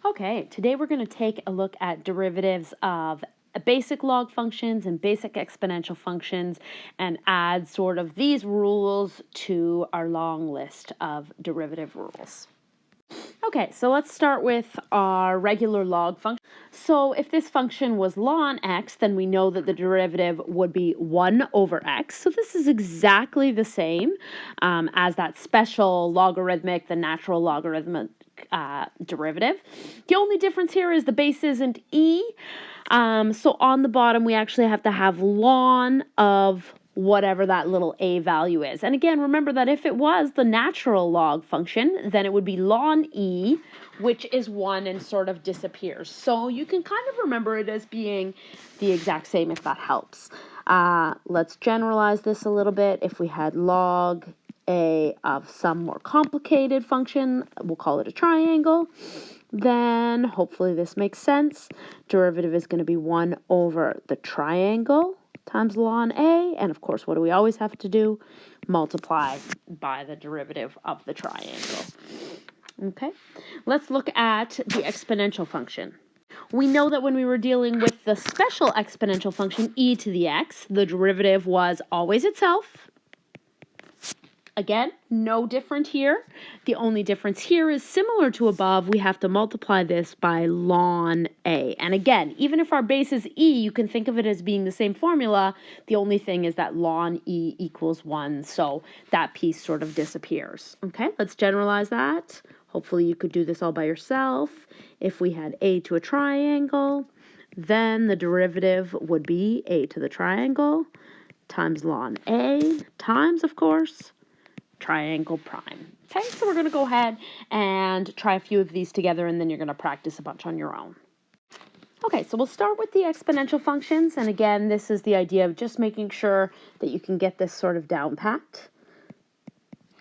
Okay, today we're going to take a look at derivatives of basic log functions and basic exponential functions and add sort of these rules to our long list of derivative rules. Okay, so let's start with our regular log function. So if this function was ln x, then we know that the derivative would be 1 over x. So this is exactly the same as that special logarithmic, the natural logarithmic derivative. The only difference here is the base isn't e. So on the bottom, we actually have to have ln of whatever that little a value is. And again, remember that if it was the natural log function, then it would be ln e, which is 1 and sort of disappears. So you can kind of remember it as being the exact same if that helps. Let's generalize this a little bit. If we had log a of some more complicated function, we'll call it a triangle, then hopefully this makes sense. Derivative is going to be 1 over the triangle times ln a, and of course, what do we always have to do? Multiply by the derivative of the triangle. Okay, let's look at the exponential function. We know that when we were dealing with the special exponential function e to the x, the derivative was always itself. Again, no different here. The only difference here is similar to above. We have to multiply this by ln a. And again, even if our base is e, you can think of it as being the same formula. The only thing is that ln e equals 1, so that piece sort of disappears. Okay, let's generalize that. Hopefully you could do this all by yourself. If we had a to a triangle, then the derivative would be a to the triangle times ln a times, of course, triangle prime. Okay, so we're going to go ahead and try a few of these together, and then you're going to practice a bunch on your own. Okay, so we'll start with the exponential functions, and again, this is the idea of just making sure that you can get this sort of down pat.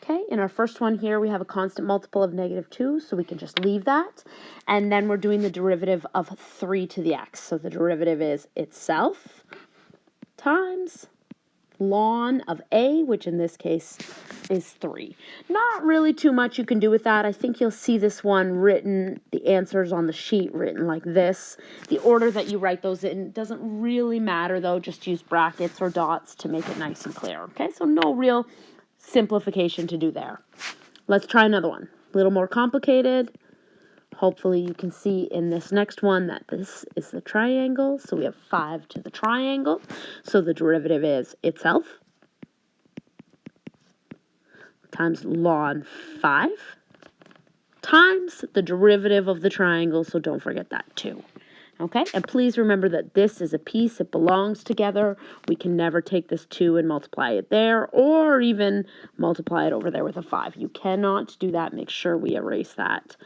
Okay, in our first one here, we have a constant multiple of -2, so we can just leave that. And then we're doing the derivative of 3 to the x. So the derivative is itself times ln of a, which in this case is 3. Not really too much you can do with that. I think you'll see this one written, the answers on the sheet written like this. The order that you write those in doesn't really matter, though. Just use brackets or dots to make it nice and clear. Okay, so no real simplification to do there. Let's try another one. A little more complicated. Hopefully you can see in this next one that this is the triangle. So we have 5 to the triangle. So the derivative is itself times ln 5 times the derivative of the triangle. So don't forget that too. Okay, and please remember that this is a piece. It belongs together. We can never take this 2 and multiply it there, or even multiply it over there with a 5. You cannot do that. Make sure we erase that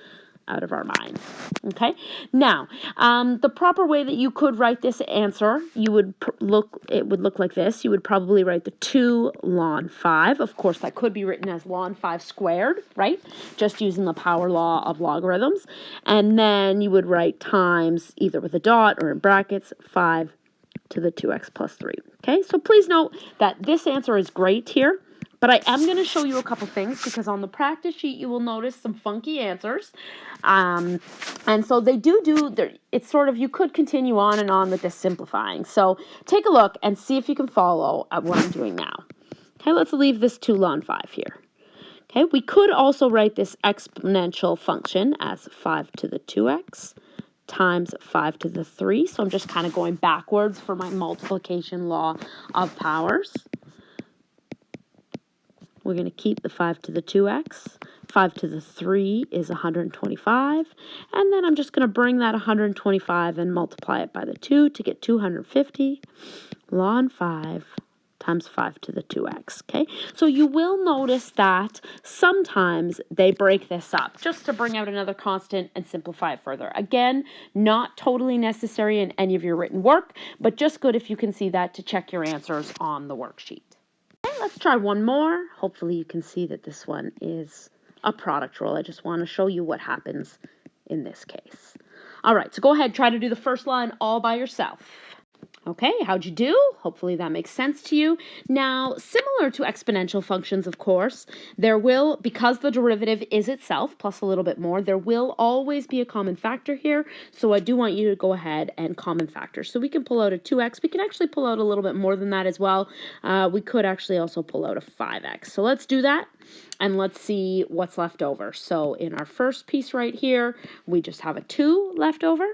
out of our minds. Okay, now the proper way that you could write this answer, it would look like this. You would probably write the 2 ln 5. Of course, that could be written as ln 5 squared, right? Just using the power law of logarithms. And then you would write times, either with a dot or in brackets, 5 to the 2x plus 3. Okay, so please note that this answer is great here. But I am going to show you a couple things, because on the practice sheet you will notice some funky answers. And so they it's sort of, you could continue on and on with this simplifying. So take a look and see if you can follow at what I'm doing now. Okay, let's leave this 2 ln 5 here. Okay, we could also write this exponential function as 5 to the 2x times 5 to the 3. So I'm just kind of going backwards for my multiplication law of powers. We're going to keep the 5 to the 2x. 5 to the 3 is 125. And then I'm just going to bring that 125 and multiply it by the 2 to get 250 ln 5 times 5 to the 2x. Okay, so you will notice that sometimes they break this up just to bring out another constant and simplify it further. Again, not totally necessary in any of your written work, but just good if you can see that to check your answers on the worksheet. Let's try one more. Hopefully you can see that this one is a product rule. I just want to show you what happens in this case. All right, so go ahead, try to do the first line all by yourself. Okay, how'd you do? Hopefully that makes sense to you. Now, similar to exponential functions, of course, there will, because the derivative is itself plus a little bit more, there will always be a common factor here. So I do want you to go ahead and common factor. So we can pull out a 2x. We can actually pull out a little bit more than that as well. We could actually also pull out a 5x. So let's do that. And let's see what's left over. So in our first piece right here, we just have a 2 left over.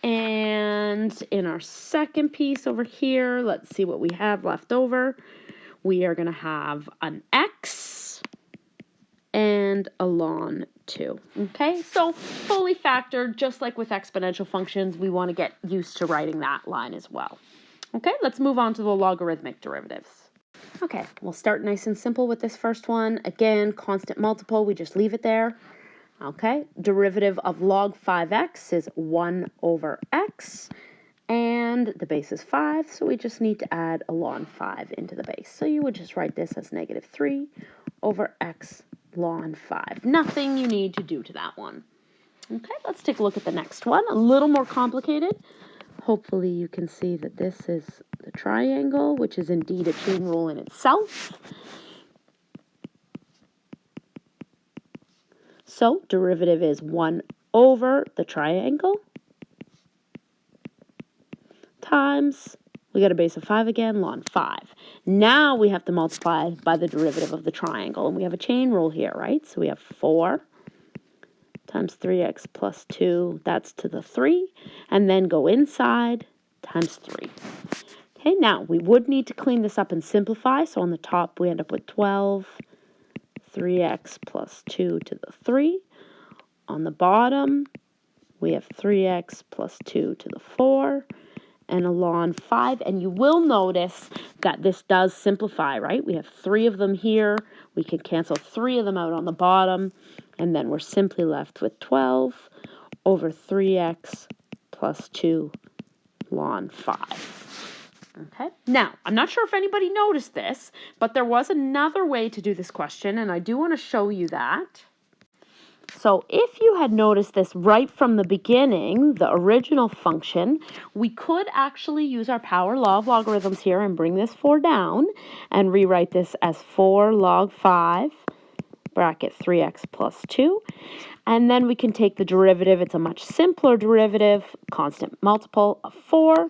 And in our second piece over here, let's see what we have left over. We are going to have an x and a ln 2. Okay, so fully factored, just like with exponential functions, we want to get used to writing that line as well. Okay, let's move on to the logarithmic derivatives. Okay, we'll start nice and simple with this first one. Again, constant multiple, we just leave it there. Okay, derivative of log 5x is 1 over x, and the base is 5, so we just need to add a ln 5 into the base. So you would just write this as negative 3 over x ln 5. Nothing you need to do to that one. Okay, let's take a look at the next one. A little more complicated. Hopefully you can see that this is the triangle, which is indeed a chain rule in itself. So derivative is 1 over the triangle times, we got a base of 5 again, ln 5. Now we have to multiply by the derivative of the triangle, and we have a chain rule here, right? So we have 4 times 3x plus 2, that's to the 3, and then go inside times 3. Okay, now we would need to clean this up and simplify, so on the top we end up with 12, 3x plus 2 to the 3. On the bottom, we have 3x plus 2 to the 4 and a ln 5. And you will notice that this does simplify, right? We have 3 of them here. We can cancel 3 of them out on the bottom. And then we're simply left with 12 over 3x plus 2 ln 5. Okay, now, I'm not sure if anybody noticed this, but there was another way to do this question, and I do want to show you that. So if you had noticed this right from the beginning, the original function, we could actually use our power law of logarithms here and bring this 4 down and rewrite this as 4 log 5 bracket 3x plus 2. And then we can take the derivative. It's a much simpler derivative, constant multiple of 4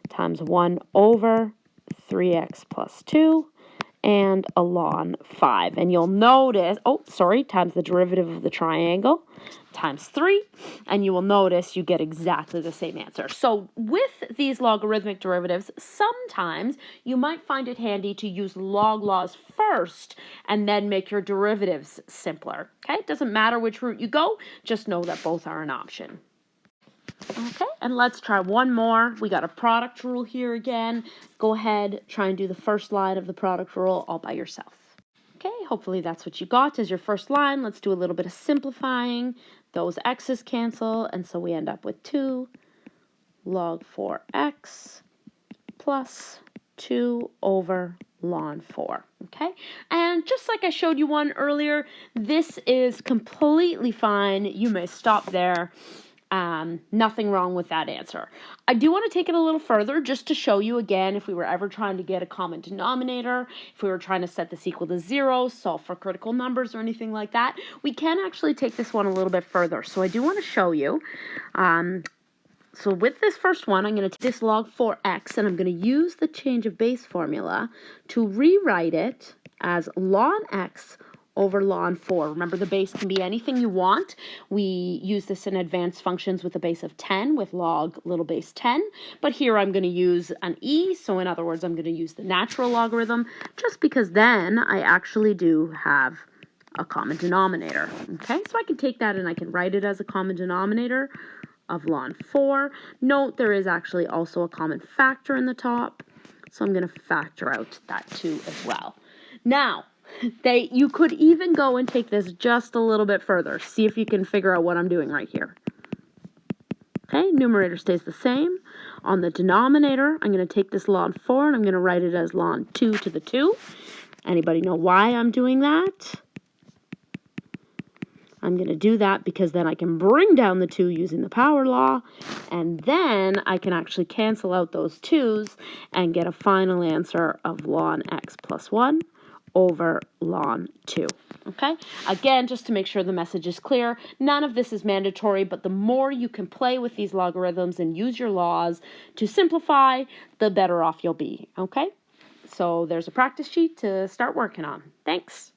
times 1 over 3x plus 2 and a ln 5. And you'll notice, times the derivative of the triangle times 3. And you will notice you get exactly the same answer. So with these logarithmic derivatives, sometimes you might find it handy to use log laws first and then make your derivatives simpler. Okay, it doesn't matter which route you go, just know that both are an option. Okay, and let's try one more. We got a product rule here again. Go ahead, try and do the first line of the product rule all by yourself. Okay, hopefully that's what you got as your first line. Let's do a little bit of simplifying. Those x's cancel, and so we end up with 2 log 4x plus 2 over ln 4. Okay, and just like I showed you one earlier, this is completely fine. You may stop there. Nothing wrong with that answer. I do want to take it a little further just to show you again, if we were ever trying to get a common denominator, if we were trying to set this equal to 0, solve for critical numbers or anything like that, we can actually take this one a little bit further. So I do want to show you. So with this first one, I'm going to take this log 4x and I'm going to use the change of base formula to rewrite it as ln x over ln 4. Remember, the base can be anything you want. We use this in advanced functions with a base of 10 with log little base 10. But here I'm going to use an e. So in other words, I'm going to use the natural logarithm just because then I actually do have a common denominator. Okay, so I can take that and I can write it as a common denominator of ln 4. Note there is actually also a common factor in the top. So I'm going to factor out that 2 as well. Now, you could even go and take this just a little bit further. See if you can figure out what I'm doing right here. Okay, numerator stays the same. On the denominator, I'm going to take this ln 4 and I'm going to write it as ln 2 to the 2. Anybody know why I'm doing that? I'm going to do that because then I can bring down the 2 using the power law, and then I can actually cancel out those 2's and get a final answer of ln x plus 1 over ln 2. Okay, again, just to make sure the message is clear, none of this is mandatory, but the more you can play with these logarithms and use your laws to simplify, the better off you'll be. Okay, so there's a practice sheet to start working on. Thanks.